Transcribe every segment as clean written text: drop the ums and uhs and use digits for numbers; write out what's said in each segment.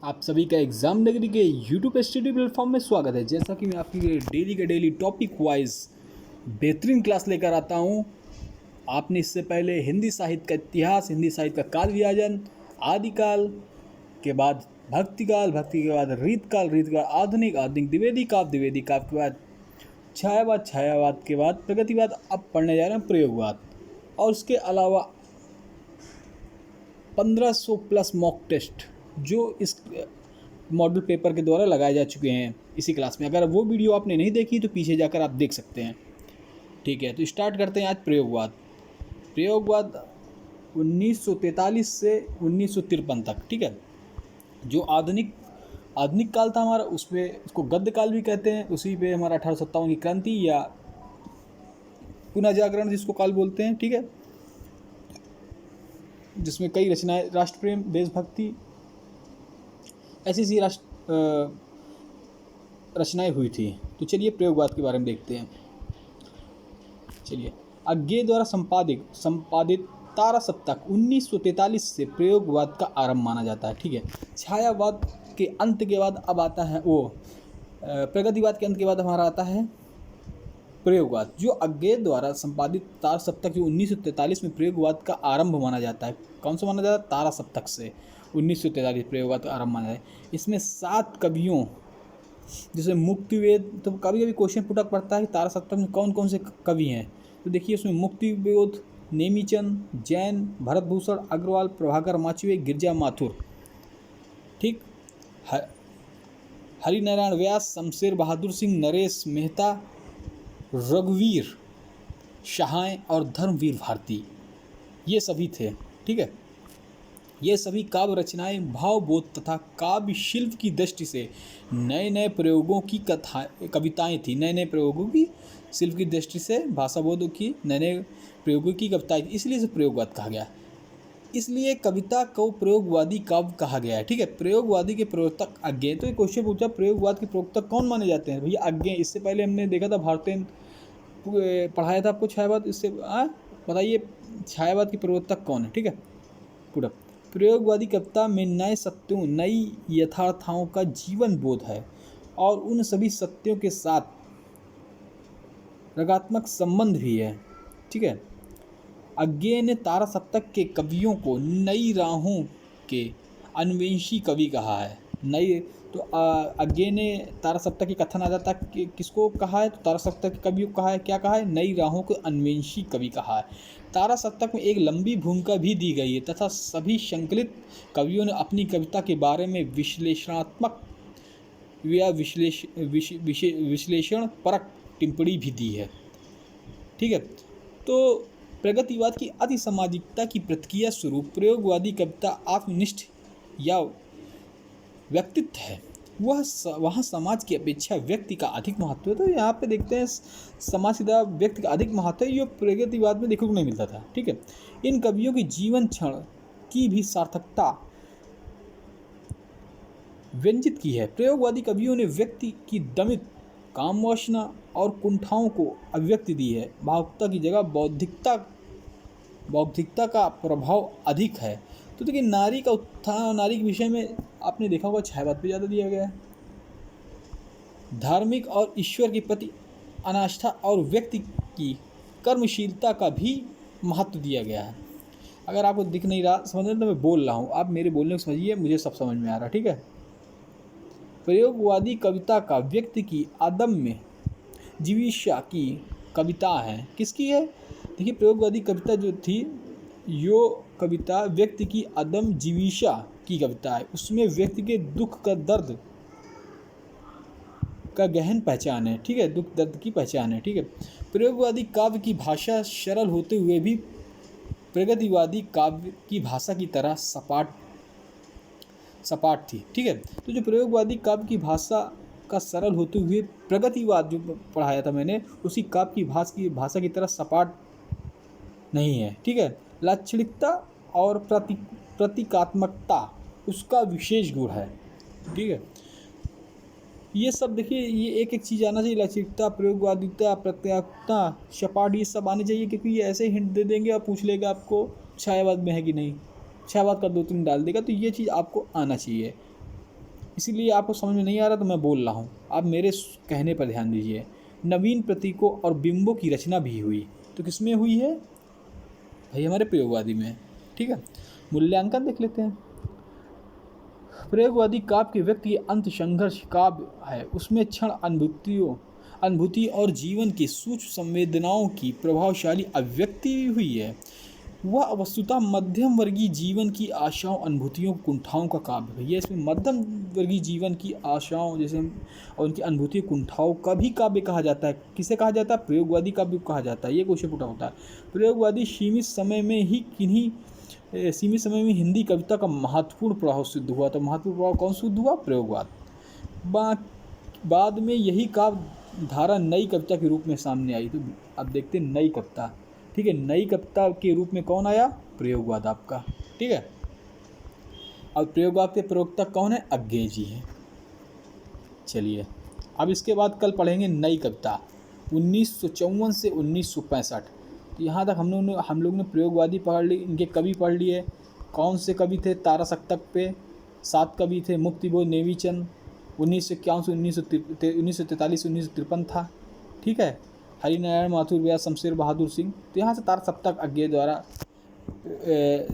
आप सभी का एग्जाम डिग्री के यूट्यूब स्टडी प्लेटफॉर्म में स्वागत है। जैसा कि मैं आपके लिए डेली का डेली टॉपिक वाइज बेहतरीन क्लास लेकर आता हूं। आपने इससे पहले हिंदी साहित्य का इतिहास, हिंदी साहित्य का काल विभाजन, आदिकाल के बाद भक्तिकाल, भक्ति के बाद रीतकाल, रीतकाल आधुनिक, आधुनिक द्विवेदी काव्य, द्विवेदी काव्य के बाद छायावाद, छायावाद के बाद प्रगतिवाद, अब पढ़ने जा रहे हैं प्रयोगवाद। और उसके अलावा 1500 प्लस मॉक टेस्ट जो इस मॉडल पेपर के द्वारा लगाए जा चुके हैं इसी क्लास में। अगर वो वीडियो आपने नहीं देखी तो पीछे जाकर आप देख सकते हैं। ठीक है, तो स्टार्ट करते हैं आज प्रयोगवाद। प्रयोगवाद 1943 से 1953 तक। ठीक है, जो आधुनिक काल था हमारा, उसमें उसको गद्य काल भी कहते हैं। उसी पे हमारा 1857 की क्रांति या पुनः जागरण जिसको काल बोलते हैं। ठीक है, जिसमें कई रचनाएं, राष्ट्र प्रेम, देशभक्ति, ऐसी रचनाएं हुई थी। तो चलिए प्रयोगवाद के बारे में देखते हैं। चलिए, अज्ञे द्वारा संपादित तारा सप्तक 1943 से प्रयोगवाद का आरंभ माना जाता है। ठीक है, छायावाद के अंत के बाद अब आता है प्रगतिवाद के अंत के बाद हमारा आता है प्रयोगवाद। जो अज्ञे द्वारा संपादित तारा सप्तक जो 1943 में प्रयोगवाद का आरंभ माना जाता है। कौन सा माना जाता है? तारा सप्तक से 1943 प्रयोगवाद का आरंभ माना जाता है। इसमें 7 कवियों, जैसे मुक्तिवेद, तो कभी कभी क्वेश्चन पुटअप पड़ता है कि तारा सप्तक में कौन कौन से कवि हैं। तो देखिए, उसमें मुक्तिवेद, नेमीचंद, जैन, भरतभूषण अग्रवाल, प्रभाकर माचवे, गिरजा माथुर, ठीक, हरिनारायण व्यास, शमशेर बहादुर सिंह, नरेश मेहता, रघुवीर शाहाय और धर्मवीर भारती, ये सभी थे। ठीक है, ये सभी काव्य रचनाएं भावबोध तथा काव्य शिल्प की दृष्टि से नए नए प्रयोगों की कविताएं थी। नए नए प्रयोगों की शिल्प की दृष्टि से भाषाबोध की नए नए प्रयोगों की कविताएं थी, इसलिए इसे प्रयोगवाद कहा गया। इसलिए कविता को प्रयोगवादी काव्य कहा गया है। ठीक है, प्रयोगवादी के प्रवर्तक अज्ञे। तो ये क्वेश्चन पूछा, प्रयोगवाद के प्रवर्तक कौन माने जाते हैं? भैया अज्ञे। इससे पहले हमने देखा था, भारतेन पढ़ाया था आपको छायावाद। इससे बताइए छायावाद के प्रवर्तक कौन है? ठीक है, पूरा प्रयोगवादी कविता में नए सत्यों, नई यथार्थताओं का जीवन बोध है और उन सभी सत्यों के साथ रागात्मक संबंध भी है। ठीक है, अज्ञे ने तारा सप्तक के कवियों को नई राहों के अन्वेषी कवि कहा है। नई तो अज्ञे ने तारा सप्तक के कथन आ जाता है किसको कहा है? तो तारा सप्तक के कवियों को कहा है, क्या कहा है? नई राहों के अन्वेषी कवि कहा है। तारा सप्तक में एक लंबी भूमिका भी दी गई है तथा सभी संकलित कवियों ने अपनी कविता के बारे में विश्लेषणात्मक या विश्लेषण परक टिप्पणी भी दी है। ठीक है, तो प्रगतिवाद की अति सामाजिकता की प्रतिक्रिया स्वरूप प्रयोगवादी कविता आत्मनिष्ठ या व्यक्तित्व है। वहाँ समाज की अपेक्षा व्यक्ति का अधिक महत्व है। तो यहाँ पे देखते हैं समाज की तरह व्यक्ति का अधिक महत्व है, ये प्रगतिवाद में देखने को नहीं मिलता था। ठीक है, इन कवियों की जीवन क्षण की भी सार्थकता व्यंजित की है। प्रयोगवादी कवियों ने व्यक्ति की दमित कामवासना और कुंठाओं को अभिव्यक्ति दी है। भावुकता की जगह बौद्धिकता का प्रभाव अधिक है। तो देखिए, नारी का उत्थान, नारी के विषय में आपने देखा होगा छायावाद पे ज़्यादा दिया गया है। धार्मिक और ईश्वर के प्रति अनास्था और व्यक्ति की कर्मशीलता का भी महत्व दिया गया है। अगर आपको दिख नहीं रहा, समझ रहे तो मैं बोल रहा हूँ, आप मेरे बोलने को समझिए, मुझे सब समझ में आ रहा है। ठीक है, प्रयोगवादी कविता का व्यक्ति की अदम्य जीविका की कविता है। किसकी है? देखिए, प्रयोगवादी कविता जो थी, यो कविता व्यक्ति की अदम्य जीविका की कविता है। उसमें व्यक्ति के दुख का, दर्द का गहन पहचान है। ठीक है, दुख दर्द की पहचान है। ठीक है, प्रयोगवादी काव्य की भाषा सरल होते हुए भी प्रगतिवादी काव्य की भाषा की तरह सपाट थी। ठीक है, तो जो प्रयोगवादी काव्य की भाषा का सरल होते हुए प्रगतिवाद जो पढ़ाया था मैंने, उसी काव्य की भाषा की तरह सपाट नहीं है। ठीक है, लाक्षणिकता और प्रतीकात्मकता उसका विशेष गुण है। ठीक है, ये सब देखिए, ये एक एक चीज़ आना चाहिए। लचीलता, प्रयोगवादिता, प्रत्यात्मकता, सपाट, ये सब आने चाहिए, क्योंकि ये ऐसे हिंट दे देंगे और पूछ लेगा आपको छायावाद में है कि नहीं, छायावाद का 2-3 डाल देगा। तो ये चीज़ आपको आना चाहिए। इसीलिए आपको समझ में नहीं आ रहा तो मैं बोल रहा हूँ, आप मेरे कहने पर ध्यान दीजिए। नवीन प्रतीकों और बिंबों की रचना भी हुई, तो किसमें हुई है भाई? हमारे प्रयोगवादी में। ठीक है, मूल्यांकन देख लेते हैं। प्रयोगवादी काव्य के व्यक्ति अंत संघर्ष काव्य है, उसमें क्षण अनुभूति और जीवन की सूक्ष्म संवेदनाओं की प्रभावशाली अभिव्यक्ति हुई है। वह वस्तुतः मध्यम वर्गीय जीवन की आशाओं, अनुभूतियों, कुंठाओं का काव्य है। ये इसमें मध्यम वर्गीय जीवन की आशाओं जैसे और उनकी अनुभूति, कुंठाओं का भी काव्य कहा जाता है। किसे कहा जाता है? प्रयोगवादी काव्य कहा जाता है। ये क्वेश्चन पूछा होता है। प्रयोगवादी सीमित समय में हिंदी कविता का महत्वपूर्ण प्रभाव सिद्ध हुआ। तो महत्वपूर्ण प्रभाव कौन सिद्ध हुआ? प्रयोगवाद। बाद में यही काव्य धारा नई कविता के रूप में सामने आई। तो अब देखते हैं नई कविता। ठीक है, नई कविता के रूप में कौन आया? प्रयोगवाद आपका। ठीक है, अब प्रयोगवाद के प्रवक्ता कौन है? अज्ञेय जी हैं। चलिए, अब इसके बाद कल पढ़ेंगे नई कविता 1954 से 1965। तो यहाँ तक हम लोग ने प्रयोगवादी पढ़ ली, इनके कवि पढ़ लिए। कौन से कवि थे? तारा सप्तक पे 7 कवि थे। मुक्तिबोध नेमीचंद 1951 से 1943 से 1953 था। ठीक है, हरिनारायण माथुर व्यास, शमशेर बहादुर सिंह। तो यहाँ से तारा सप्तक अज्ञेय द्वारा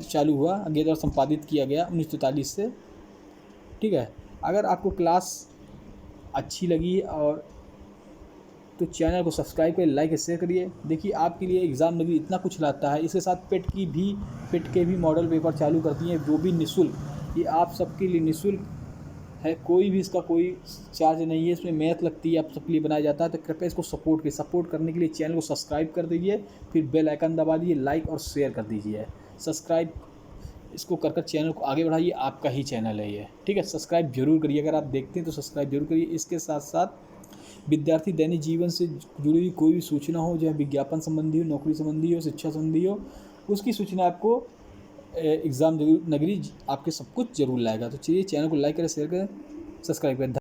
चालू हुआ, अज्ञेय द्वारा संपादित किया गया 1943 से। ठीक है, अगर आपको क्लास अच्छी लगी और तो चैनल को सब्सक्राइब करिए, लाइक शेयर करिए। देखिए, आपके लिए एग्ज़ाम नगरी इतना कुछ लाता है। इसके साथ पेट के भी मॉडल पेपर चालू करती हैं, वो भी निःशुल्क। ये आप सबके लिए निःशुल्क है, कोई भी इसका कोई चार्ज नहीं है। इसमें मेहनत लगती है, आप सबके लिए बनाया जाता है। तो कृपया इसको सपोर्ट करने के लिए चैनल को सब्सक्राइब कर दीजिए, फिर बेल आइकन दबा दीजिए, लाइक और शेयर कर दीजिए। सब्सक्राइब इसको कर चैनल को आगे बढ़ाइए, आपका ही चैनल है ये। ठीक है, सब्सक्राइब जरूर करिए। अगर आप देखते हैं तो सब्सक्राइब जरूर करिए। इसके साथ साथ विद्यार्थी दैनिक जीवन से जुड़ी हुई कोई भी सूचना हो, चाहे विज्ञापन संबंधी हो, नौकरी संबंधी हो, शिक्षा संबंधी हो, उसकी सूचना आपको एग्ज़ाम नगरी आपके सब कुछ जरूर लाएगा। तो चलिए, चैनल को लाइक करें, शेयर करें, सब्सक्राइब करें।